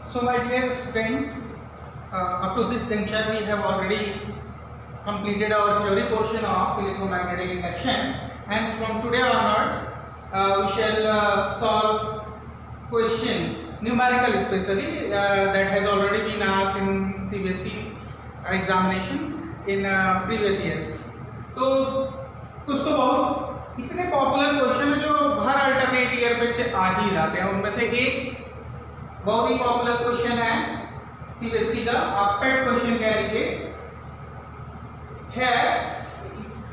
So my dear students, up to this juncture we have already completed our theory portion of electromagnetic induction, and from today onwards we shall solve questions, numerical especially, that has already been asked in CBSE examination in previous years. तो कुछ तो बहुत इतने popular question है जो हर alternate year पे आ ही जाते हैं। उनमें से एक बहुत ही पॉपुलर क्वेश्चन है सीबीएसई का, आप पेट क्वेश्चन कह लीजिए, है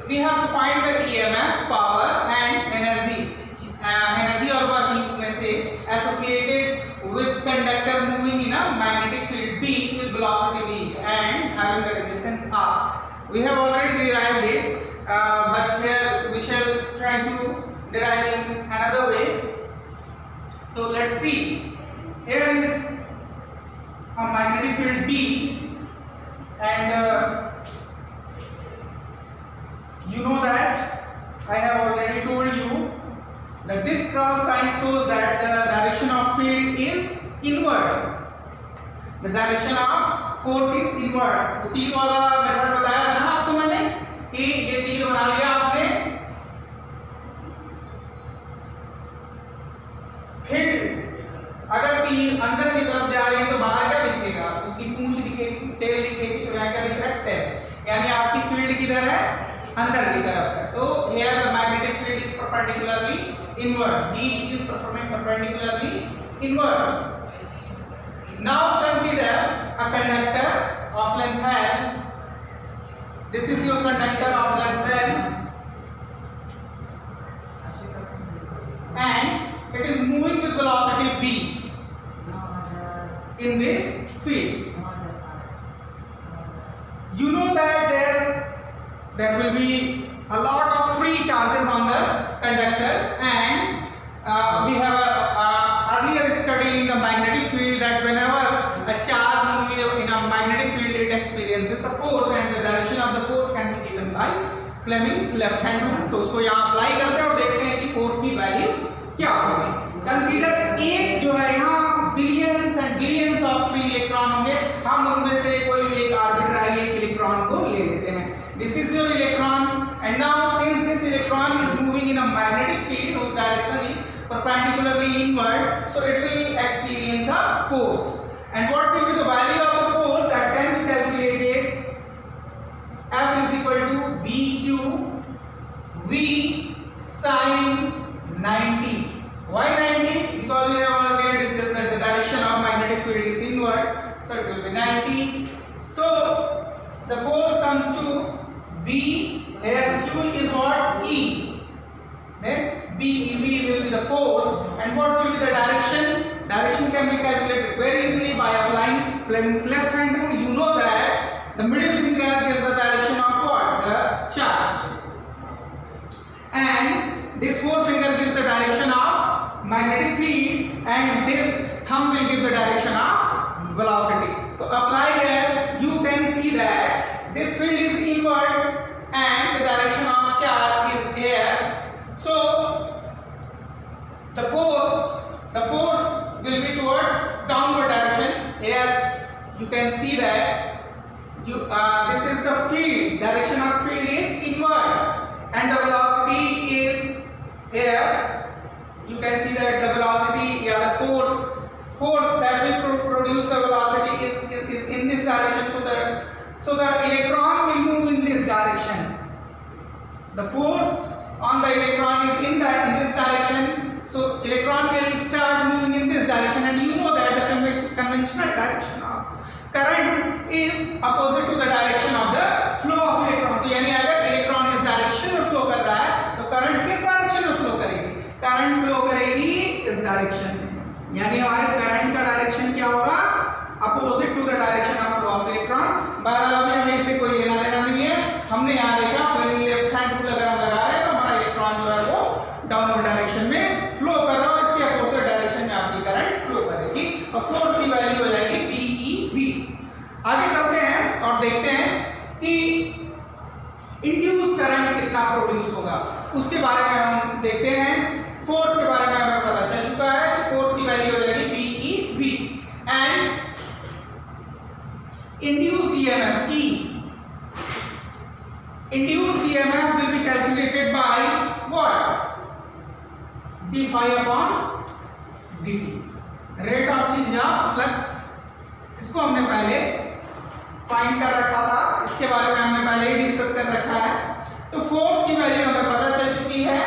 we have to find the EMF, power and energy और वर्क में से associated with conductor moving in a magnetic field B with velocity V and having the resistance R. We have already derived it, but here we shall try to derive in another way. So let's see. Here is a magnetic field B, and you know that I have already told you that this cross sign shows that the direction of field is inward. The direction of force is inward. तो तीर वाला method बताया था ना आपको मैंने कि ये तीर बना लिया आपने, फिर अगर तीर अंदर की तरफ जा रही है तो बाहर क्या दिखेगा, उसकी पूंछ दिखेगी, टेल दिखेगी, तो यहाँ क्या दिख रहा है, टेल, यानी आपकी फील्ड किधर है, अंदर की तरफ है। तो here the magnetic field is perpendicularly inward, D is perpendicularly inward. Now consider a conductor of length L. This is your conductor of length L, and it is moving with velocity V in this field. You know that there will be a lot of free charges on the conductor, and we have earlier studied in the magnetic field that whenever a charge moves in a magnetic field, it experiences a force, and the direction of the force can be given by Fleming's left hand rule. तो उसको यहाँ apply करते हैं और देखते हैं कि force की वैल्यू क्या होगी। कंसीडर एक जो है यहाँ billions and billions of free electron होंगे, हम उनमें से कोई भी एक आर्बिट्ररी एक इलेक्ट्रॉन को ले लेते हैं। This is your electron, and now since this electron is moving in a magnetic field whose direction is perpendicularly inward, so it will experience a force. And what will be the value of the force that can be calculated? F is equal to BQ V sin 90. Why 90? Because we have already discussed that the direction of magnetic field is inward, so it will be 90. So the force comes to B, here Q is what? E. Then B will be the force, and what will be the direction? Direction can be calculated very easily by applying Fleming's left hand rule. You know that the middle finger gives the direction of what? The charge, and this forefinger gives the direction of magnetic field, and this thumb will give the direction of velocity. So apply here, you can see that this field is inward and the direction of charge is here. So the force will be towards downward direction. Here you can see that this is the field, direction of field is inward, and the velocity is here. You can see that the velocity, the force that will produce the velocity is in this direction. So the electron will move in this direction. The force on the electron is in this direction. So electron will start moving in this direction, and you know that the conventional direction of current is opposite to the direction of the flow of electron. तो यानी अगर electron इस direction में flow कर रहा है तो current किस डायरेक्शन में फ्लो करेगी? करंट फ्लो करेगी इस डायरेक्शन में, यानी हमारे करंट का डायरेक्शन क्या होगा? Opposite to the direction of flow of electron. बहरहाल अभी हमें इससे कोई लेना देना नहीं है, हमने यहाँ देखा फ्लेमिंग लेफ्ट हैंड रूल अगर हम लगा रहे हैं तो हमारा इलेक्ट्रॉन जो है वो डाउनवर्ड डायरेक्शन में फ्लो कर रहा है, और इसके अपोजिट डायरेक्शन में आपकी करंट फ्लो करेगी, और फोर्स की वैल्यू हो जाएगी BeV। आगे चलते हैं और देखते हैं कि इंड्यूस करंट कितना प्रोड्यूस होगा, उसके बारे में हम देखते हैं। फोर्स के बारे में हमें पता चल चुका है कि फोर्स की वैल्यू हो जाएगी BeV, and EMF will be calculated by what? d phi upon dt, rate of change of flux. इसको हमने पहले फाइंड कर रखा था, इसके बारे में हमने पहले ही डिस्कस कर रखा है। तो फोर्स की वैल्यू हमें पता चल चुकी है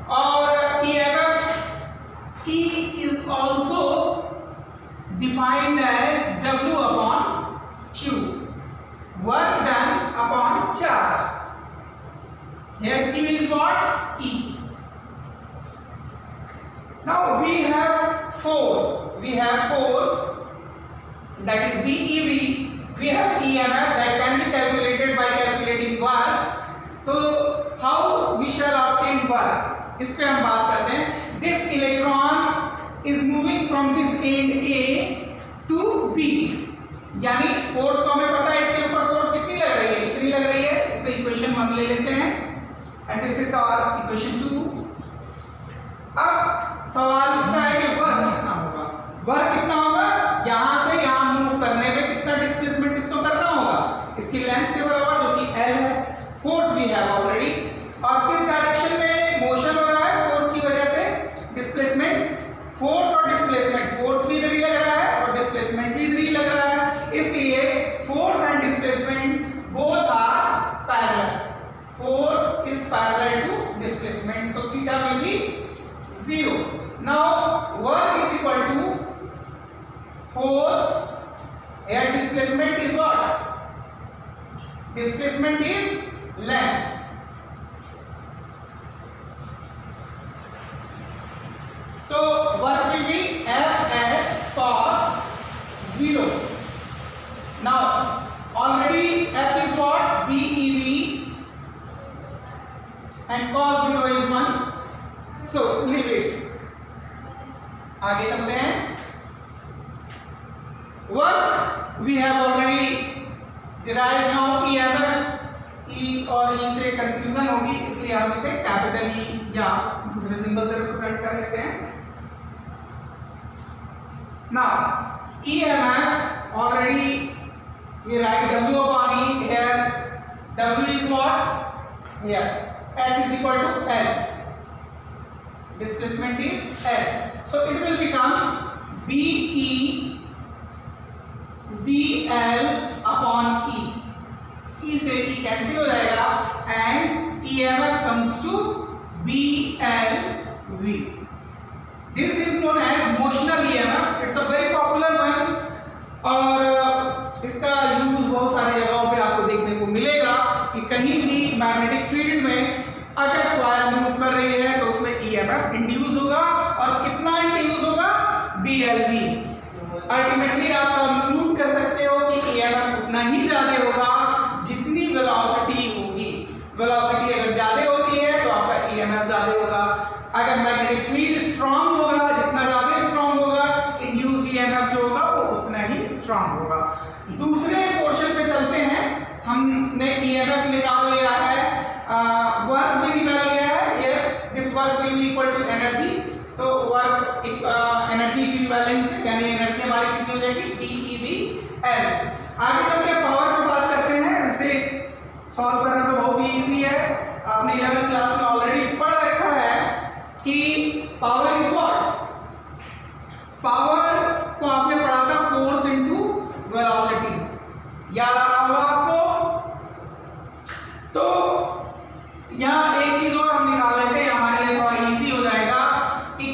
और EMF E is also defined as W upon Q, work done upon charge. Here Q is what? E. Now we have force. We have force, that is BEV. We have EMF that can be calculated by calculating work. तो how we shall obtain work? इस पे हम बात करते हैं. This electron is moving from this end A to B. यानी force तो हमें पता है, इसके ऊपर फोर्स कितनी लग रही है? कितनी लग रही है? इससे इक्वेशन 1 ले लेते हैं and this is our equation 2. अब सवाल उठता है कि वर्क कितना होगा? वर्क कितना होगा? यहां से यहां मूव करने में कितना डिस्प्लेसमेंट इसको करना होगा? इसकी लेंथ के बराबर, जो कि L है. फोर्स भी है ऑलरेडी, और किस डायरेक्शन में मोशन हो रहा है फोर्स की वजह से? डिस्प्लेसमेंट. फोर्स और डिस्प्लेसमेंट, फोर्स भी इधर ही लग रहा है और डिस्प्लेसमेंट भी इधर ही लग रहा है, इसलिए force and displacement both are parallel. Force is parallel to displacement, so theta will be 0. Now work is equal to force, here displacement is what? Displacement is length. So work will be F as cos 0. Now already F is what? BEV and cos 0 is 1. So leave it. आगे चलते हैं. Work we have already derived. Now EMF, E और E से confusion होगी, इसलिए हम इसे capital E या दूसरे सिंबल से रिप्रेजेंट कर लेते हैं. Now EMF already we write W upon E. Here W is what? Here S is equal to L. Displacement is L. So it will become BE VL upon E. E से E cancel हो जाएगा and EMF comes to BLV. This is known as motional EMF. It's a very popular one और इसका use बहुत सारी जगहों पे आपको देखने को मिलेगा कि कहीं भी मैग्नेटिक फील्ड में अगर कॉइल मूव कर रही है तो उसमें EMF इंड्यूस होगा, और कितना इंड्यूस होगा? BLV. अल्टीमेटली आप कंक्लूड कर सकते हो कि EMF उतना ही ज्यादा होगा जितनी वेलोसिटी होगी. वेलोसिटी अगर ज्यादा होती है तो आपका EMF ज्यादा होगा. अगर मैग्नेटिक फील्ड स्ट्रांग होगा, जितना ज्यादा स्ट्रांग होगा, इंड्यूस EMF जो होगा वो उतना ही स्ट्रांग होगा. दूसरे पोर्शन पे चलते हैं. हमने EMF निकाल लिया है, वर्क भी निकाल लिया है. ये this work will be equal to energy. तो वर्क एनर्जी इक्विवेलेंस, यानी एनर्जी हमारी कितनी हो जाएगी? BEVL. आगे चलते हैं पावर पे बात करते हैं. इसे सॉल्व करना तो बहुत ही इजी है, आपने 11th क्लास में ऑलरेडी पढ़ रखा है कि पावर इज व्हाट? पावर को आपने पढ़ा था फोर्स इनटू वेलोसिटी. याद आ रहा होगा आपको? तो यहाँ एक चीज और हम निकाल लेते हैं, हमारे लिए थोड़ा इजी हो जाएगा.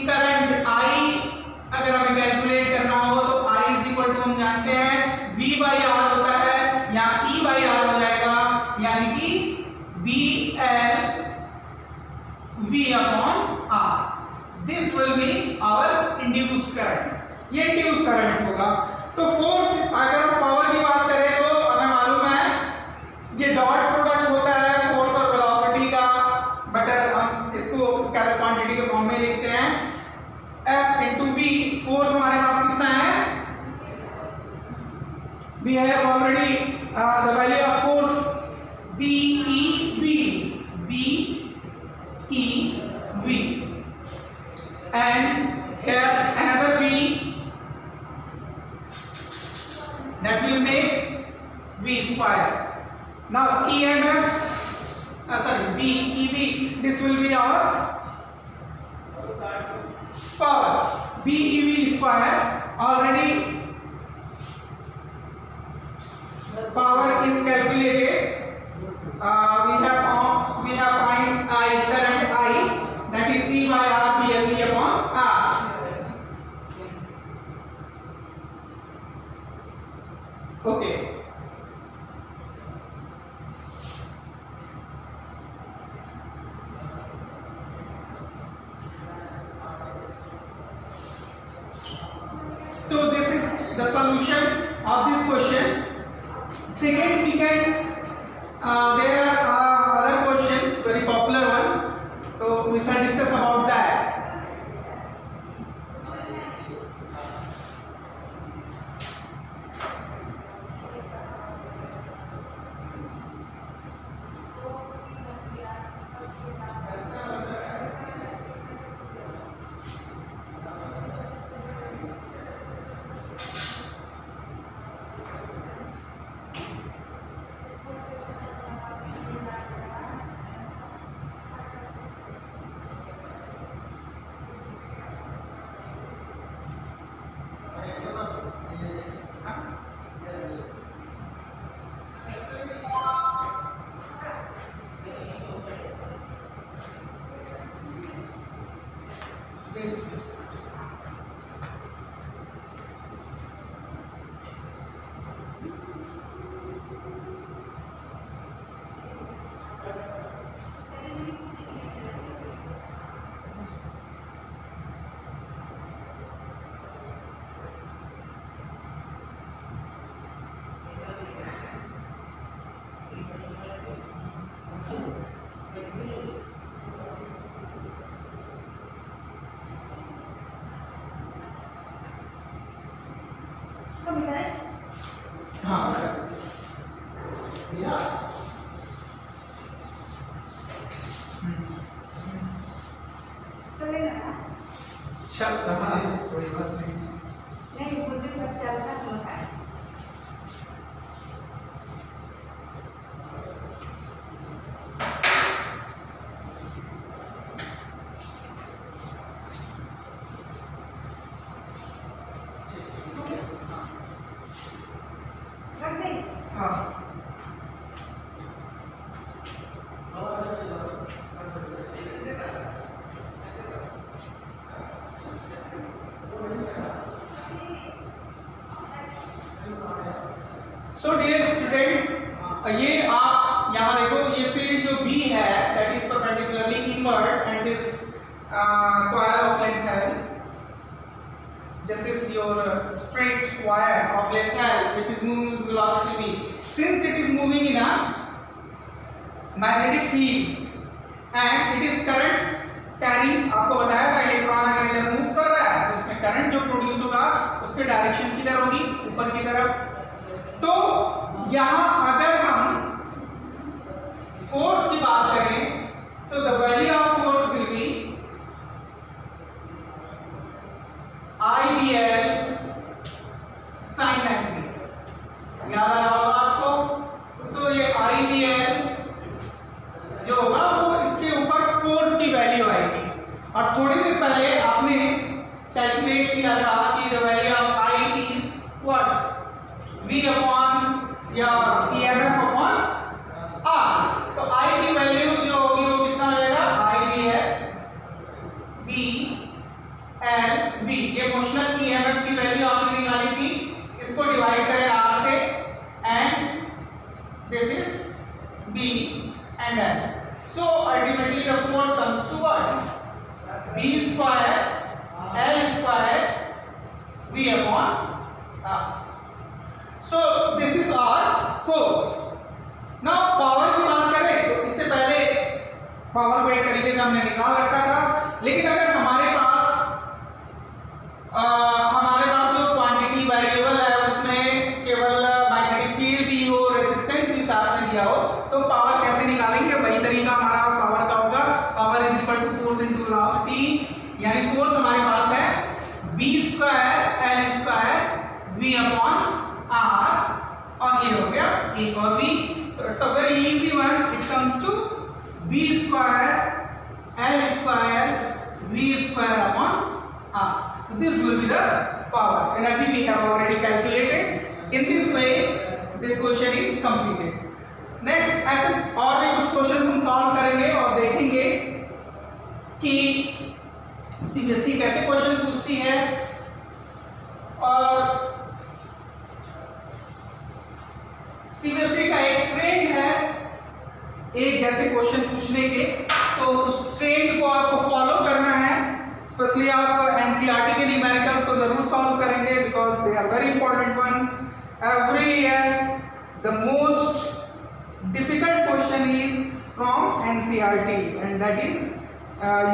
करंट I अगर हमें कैलकुलेट करना हो तो I इज इक्वल टू हम जानते हैं V बाई R होता है, या E बाई R हो जाएगा, यानी कि BL V upon R. This will be our induced current. ये इंड्यूस्ड करंट होगा. तो फोर्स, अगर पावर की बात करें तो हमें मालूम है ये डॉट प्रोडक्ट होता है फोर्स और वेलोसिटी का, बट हम इसको स्केलर क्वांटिटी के फॉर्म में लिखते हैं. F into V. फोर्स हमारे पास कितना है? We have already the value of force BEV. BEV. And here another V that will make V square. Now EMF sorry, V EV, this will be our power. V EV square, already power is calculated. We have find I, current I, that is E by R PLV upon R. Okay. So this is the solution of this question. Second, we can there are other questions, very popular one. So we shall discuss about that. कोई बात नहीं मुझे बस चलता होता है so dear student, ये आप यहाँ देखो, ये फील्ड जो B है that is perpendicularly inward and this coil of length L. This is your straight wire of length L which is moving with velocity v. Since it is moving in a magnetic field and it is current carrying, आपको बताया था electron अगर इधर move कर रहा है तो इसमें करंट जो प्रोड्यूस होगा उसकी डायरेक्शन किधर होगी, ऊपर की तरफ। तो यहां अगर हम फोर्स की बात करें तो the value of force will be IBL sin 90। याद आया होगा आपको? तो ये IBL जो होगा वो इसके ऊपर फोर्स की वैल्यू आएगी। और थोड़ी देर पहले आपने कैलकुलेट किया था कि the value of I is what, V upon या EMF अपॉन R। तो I की वैल्यू जो होगी वो कितना आ जाएगा, I भी है V एंड V, ये मोशनल EMF की वैल्यू आपने निकाली थी, इसको डिवाइड करें R से and this is B and L। So ultimately the force comes to what, V square L square V upon R। So this is our force। Now power की बात करें तो इससे पहले पावर को एक तरीके से हमने निकाल रखा था, लेकिन अगर हमारे पास जो क्वांटिटी वेरिएबल है उसमें केवल मैग्नेटिक फील्ड दी हो, रेजिस्टेंस भी साथ में दिया हो, तो पावर कैसे निकालेंगे? वही तरीका हमारा पावर का होगा, power is equal to force into velocity. यानी फोर्स हमारे पास है v square L square V upon R, और ये हो गया A और V। तो it's a very easy one, it comes to v square L square v square upon r. This will be the power. Energy we have already calculated. In this way, this question is completed. Next, ऐसे और भी कुछ question हम solve करेंगे और देखेंगे कि CBSE कैसे क्वेश्चन पूछती है और सीबीएसई का एक ट्रेंड है एक जैसे क्वेश्चन पूछने के, तो उस ट्रेंड को आपको फॉलो करना है। स्पेशली आप एनसीईआरटी के न्यूमेरिकल्स को जरूर सॉल्व करेंगे because they are very important one. Every year the most difficult question is from NCERT and that is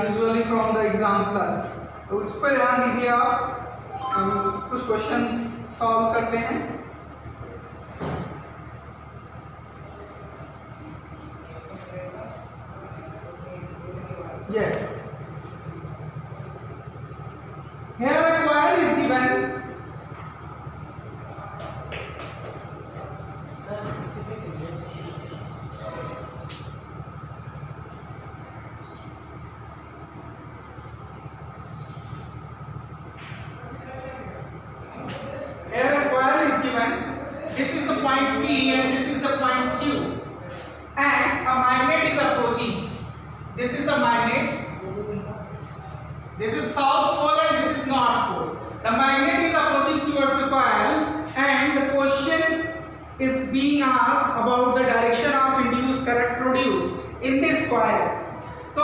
usually from the exemplar. तो उस पर ध्यान दीजिए आप। कुछ क्वेश्चंस सॉल्व करते हैं। Yes. Here a coil is given. Here a coil is given. This is the point P and this is the point Q. And a magnet is approaching. This is a magnet. This is south pole and this is north pole. The magnet is approaching towards the coil and the question is being asked about the direction of induced current produced in this coil. So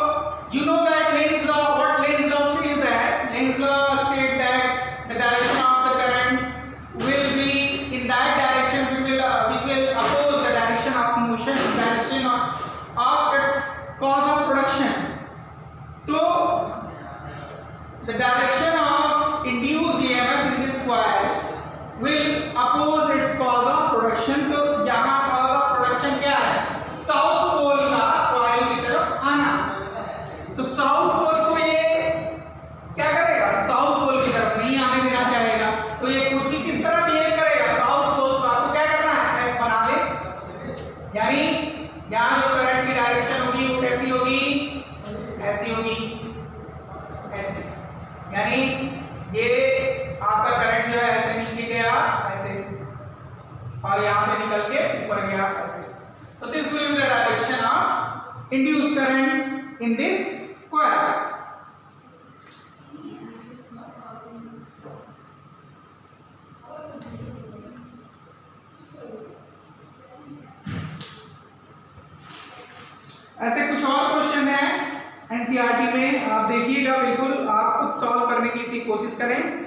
you know that Lenz law. What Lenz law says that? Lenz law states that the direction of the current will be in that direction which will oppose the direction of motion, direction of its cause of production. So the direction of induced EMF in this coil will oppose its cause of production. तो यहाँ cause of production क्या है? South pole का coil की तरफ आना। तो south pole को ये क्या करेगा? साउथ पोल की तरफ नहीं आने देना चाहेगा। तो ये कुर्ती किस तरह बिहेव करेगा? साउथ पोल को आपको क्या करना है? एस बना ले। यानी यहाँ जो करंट की डायरेक्शन होगी वो कैसी होगी? ऐसी होगी, ऐसे। यानी ये आपका करंट जो है ऐसे नीचे गया, ऐसे, और यहाँ से निकल के ऊपर गया, ऐसे। तो this will be the direction of induced current in this coil. ऐसे कुछ और क्वेश्चन है एनसीईआरटी में, आप देखिएगा, बिल्कुल आप खुद सॉल्व करने की इसी कोशिश करें।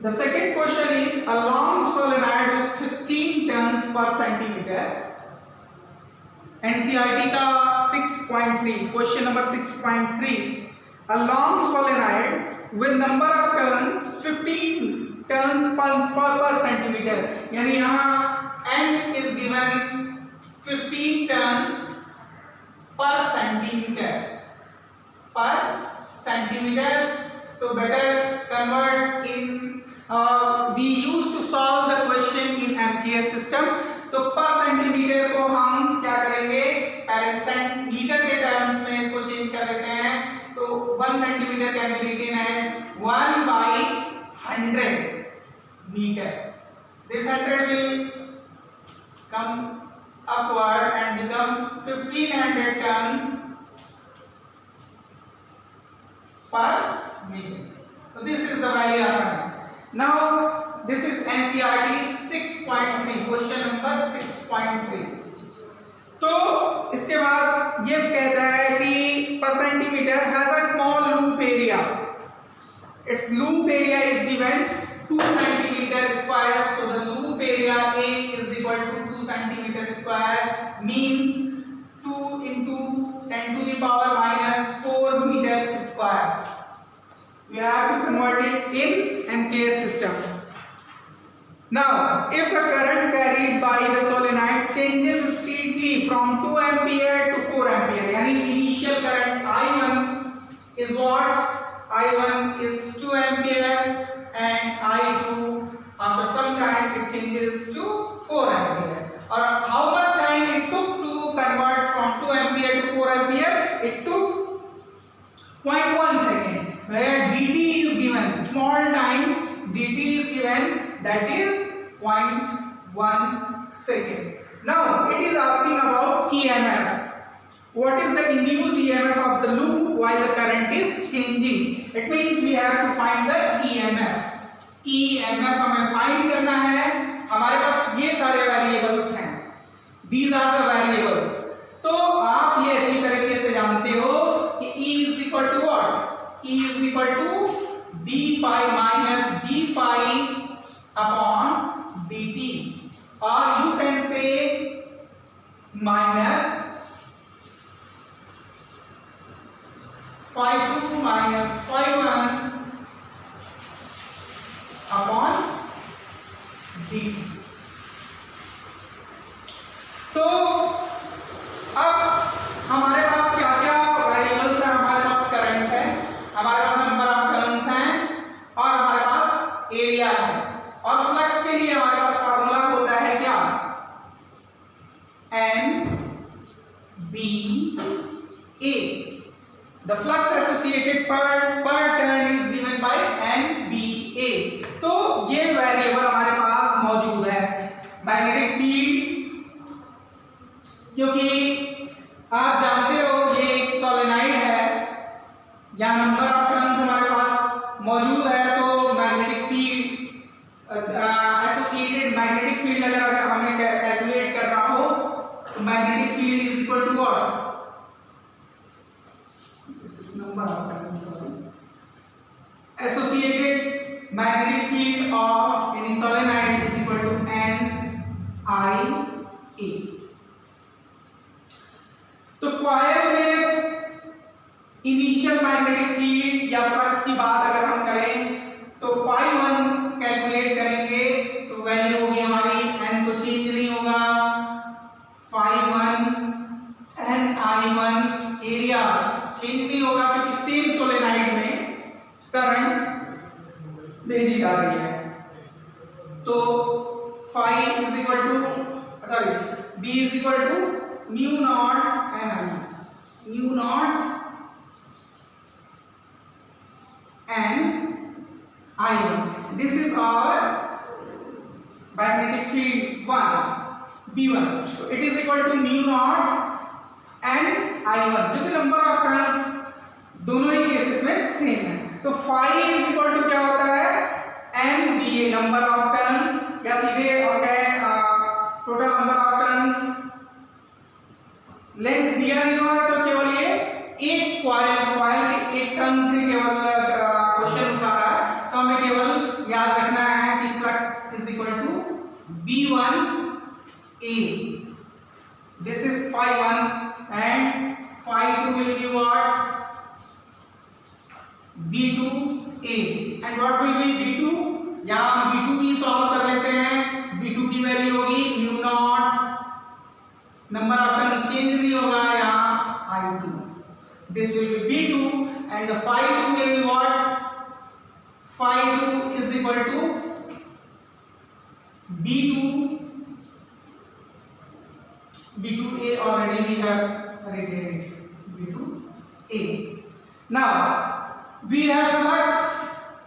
The second question is a long solenoid with 15 turns per centimeter. NCERT का 6.3 question number 6.3. A long solenoid with number of turns 15 turns per centimeter. यानी यहाँ N is given 15 turns per centimeter. Per centimeter. तो better convert in. We used to solve the question in MKS system. तो पर centimetre को हम क्या करेंगे? पहले सेंटीमीटर के टर्म्स में इसको चेंज कर देते हैं। तो 1 centimetre can be written as 1/100 meter. This 100 will come upward and become 1500 tons per meter. So this is the value of M. Now this is NCERT 6.3 question number 6.3. तो इसके बाद ये कहता है कि per centimeter has a small loop area. Its loop area is given 2 centimeter square. So the loop area A is equal to 2 centimeter square, means 2 into 10 to the power minus 4 meter square. We have to convert it in MKS system. Now, if the current carried by the solenoid changes steadily from 2 ampere to 4 ampere, यानी initial current I1 is what? I1 is 2 ampere and I2 after some time it changes to 4 ampere. Or how much time it took to convert from 2 ampere to 4 ampere? It took 0.1 second. Where dt is given, small time dt is given, that is 0.1 second. Now it is asking about EMF. What is the induced EMF of the loop while the current is changing? It means we have to find the EMF. EMF हमें find करना है. हमारे पास ये सारे variables हैं. These are the variables. तो आप ये अच्छी तरीके से जानते हो कि E is equal to what? E is equal to d phi minus d phi upon dt, or you can say minus phi 2 minus phi 1 upon dt. तो अब हमारे पास क्या क्या वेरिएबल्स हैं? हमारे पास करंट है, हमारे पास नंबर ऑफ टर्न्स हैं और हमारे पास एरिया है. और फ्लक्स के लिए हमारे पास फार्मूला होता है क्या? N B A. The flux associated per turn is given by NBA. तो ये वेरिएबल हमारे पास मौजूद है. मैग्नेटिक फील्ड, क्योंकि आप जानते हो ये एक सोलेनॉइड है, या नंबर ऑफ टर्न्स हमारे पास मौजूद है, तो magnetic field associated magnetic field अगर हमें कैलकुलेट करना हो तो magnetic field is equal to what? This is number of turns. Sorry, associated magnetic field of any solenoid is equal to NIA. तो कॉइल में इनिशियल मैग्नेटिक फील्ड या flux की बात अगर हम करें तो phi 1 कैलकुलेट करेंगे तो वैल्यू होगी हमारी, n तो चेंज नहीं होगा, phi 1 NI1, एरिया चेंज नहीं होगा क्योंकि सेम सोलेनॉइड में करंट भेजी जा रही है. तो phi is equal to B is equal to mu naught Ni, mu naught Ni1. This is our magnetic field 1 B1. So it is equal to mu naught Ni1, क्योंकि number of turns दोनों ही cases में same है. तो phi is equal to क्या होता है? NBA, number of turns, या सीधे और total number of turns. Length दिया नहीं हुआ तो केवल ये एक कॉइल के एक टर्न से केवल क्वेश्चन उठा रहा है, तो हमें केवल याद रखना है कि flux is equal to B1A. This is phi 1 and phi 2 will be what? B2A. and what will be B2? यहाँ हम B2 भी सॉल्व कर लेते हैं. B2 की वैल्यू होगी mu naught, number of turns change नहीं होगा, यहाँ I2. This will be B2 and the phi 2 will be what? Phi 2 is equal to B2A. Already we have written it, B2A. Now we have flux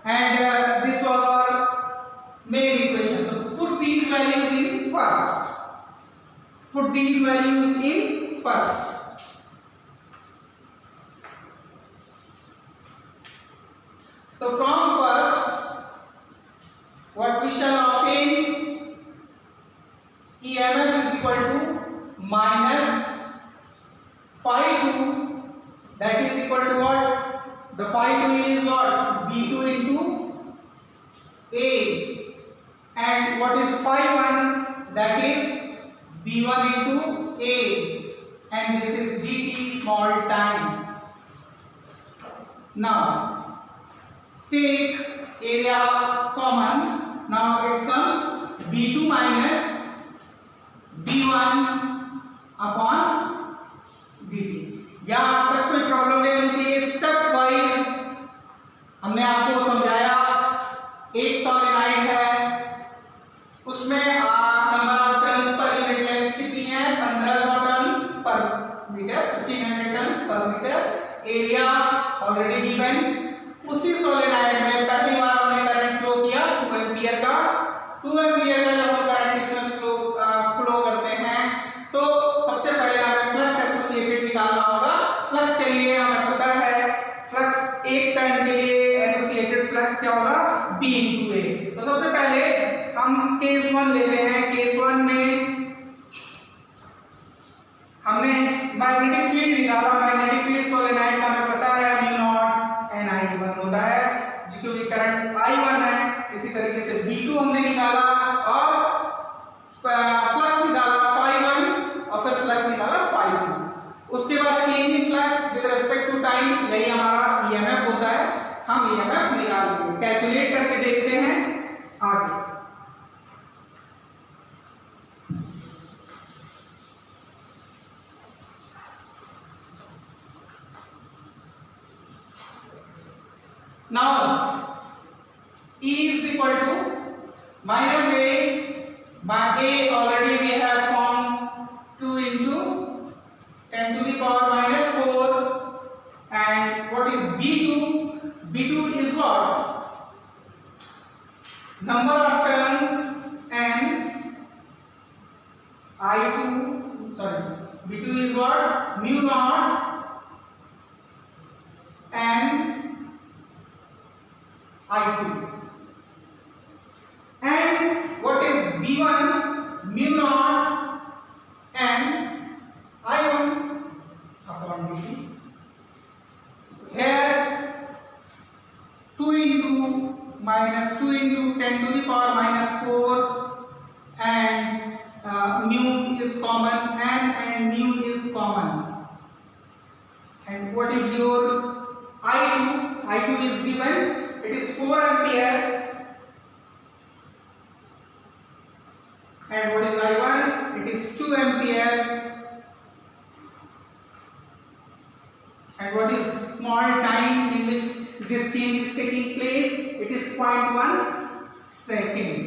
and this was our main equation. So put these values in first. Put these values in first. So from first, what we shall obtain? EMF is equal to minus phi 2, that is equal to what? The phi 2 is what? B2 into A. And what is phi 1? That is B1 into A. And this is dt, small time. Now take area common. Now it comes B2 minus B1 upon dt. यहाँ तक कोई problem नहीं होनी चाहिए। Step wise हमने आपको समझाया। एक सॉलिनॉइड है, उसमें number of turns per unit length कितनी है? 1500 turns per metre, 1500 turns per metre. Area already given. उसी सोलेनॉइड में पहली बार हमने करंट फ्लो किया 2 एम्पीयर का। 2 एम्पीयर का जब हम करंट इसमें फ्लो करते हैं तो सबसे पहले हमें फ्लक्स एसोसिएटेड निकालना होगा। फ्लक्स के लिए हमें पता है फ्लक्स एक टर्न के लिए एसोसिएटेड फ्लक्स क्या होगा? B into A। तो सबसे पहले हम केस 1 लेते हैं। केस 1 में हमने मैग्नेटिक फील्ड निकाला। मैग्नेटिक फील्ड सोलेनॉइड का हमें पता है म्यू नॉट एन I1 होता है, क्योंकि करंट I1 है। इसी तरीके से B2 हमने निकाला और फ्लक्स निकाला phi1 और फिर फ्लक्स निकाला phi2। उसके बाद change in flux with respect to time, यही हमारा EMF होता है। हम EMF निकाल लेंगे, कैलकुलेट करके देखते हैं आगे। Now E is equal to minus A by A already we have formed 2 into 10 to the power minus 4, and what is B2? B2 is what? Number of turns, and B2 is what? Mu naught and I2. And what is B1? Mu naught and I1 upon dt. Here 2 into minus 2 into 10 to the power minus 4, and mu is common, and mu is common. And what is your I2? I2 is given. It is 4 ampere. And what is I1? It is 2 ampere. And what is small time in which this change is taking place? It is 0.1 second.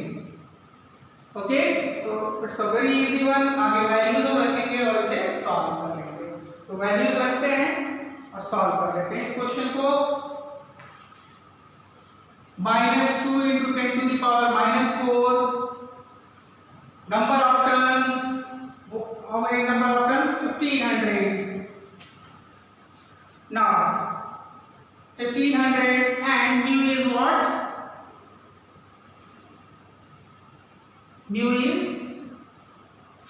Okay, so it's a very easy one. आगे values हम रखेंगे और इसे solve कर लेंगे। तो values रखते हैं और सॉल्व कर लेते हैं इस क्वेश्चन को। -2 into 10 to the power minus 4. Number of turns. How many number of turns? 1500. Now 1500 and mu is what? Mu is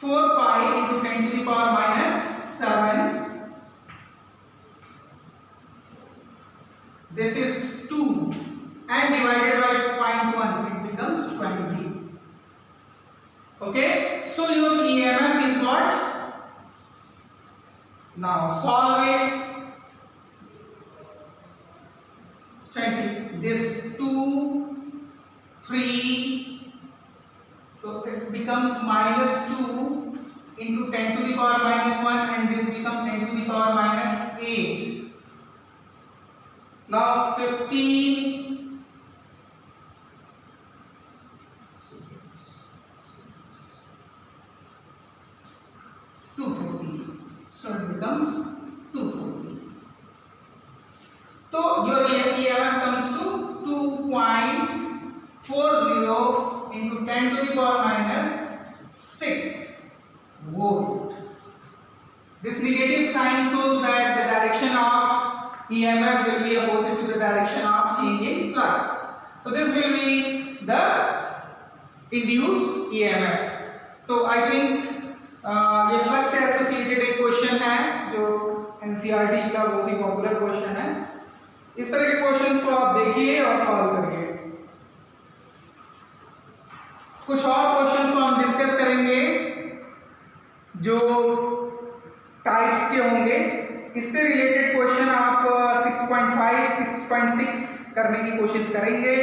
4 pi into 10 to the power minus 7. This is 2 and divided by 0.1, it becomes 20. Okay, so your EMF is what? Now solve it. 20. This 2, 3, so it becomes -2 into 10 to the power minus 1, and this becomes 10 to the power minus 8. Now 15. 240. So it becomes 240. So your EMF comes to 2.40 into 10 to the power minus 6 volt. This negative sign shows that the direction of EMF will be opposite to the direction of change in flux. So this will be the induced EMF. So I think ये flux से associated एक question है जो NCERT का बहुत ही popular question है। इस तरह के क्वेश्चंस को आप देखिए और सॉल्व करिए। कुछ और क्वेश्चंस को हम डिस्कस करेंगे जो टाइप्स के होंगे। इससे रिलेटेड क्वेश्चन आप 6.5, 6.6 करने की कोशिश करेंगे,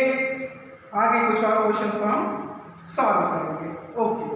आगे कुछ और क्वेश्चंस को हम सॉल्व करेंगे। ओके।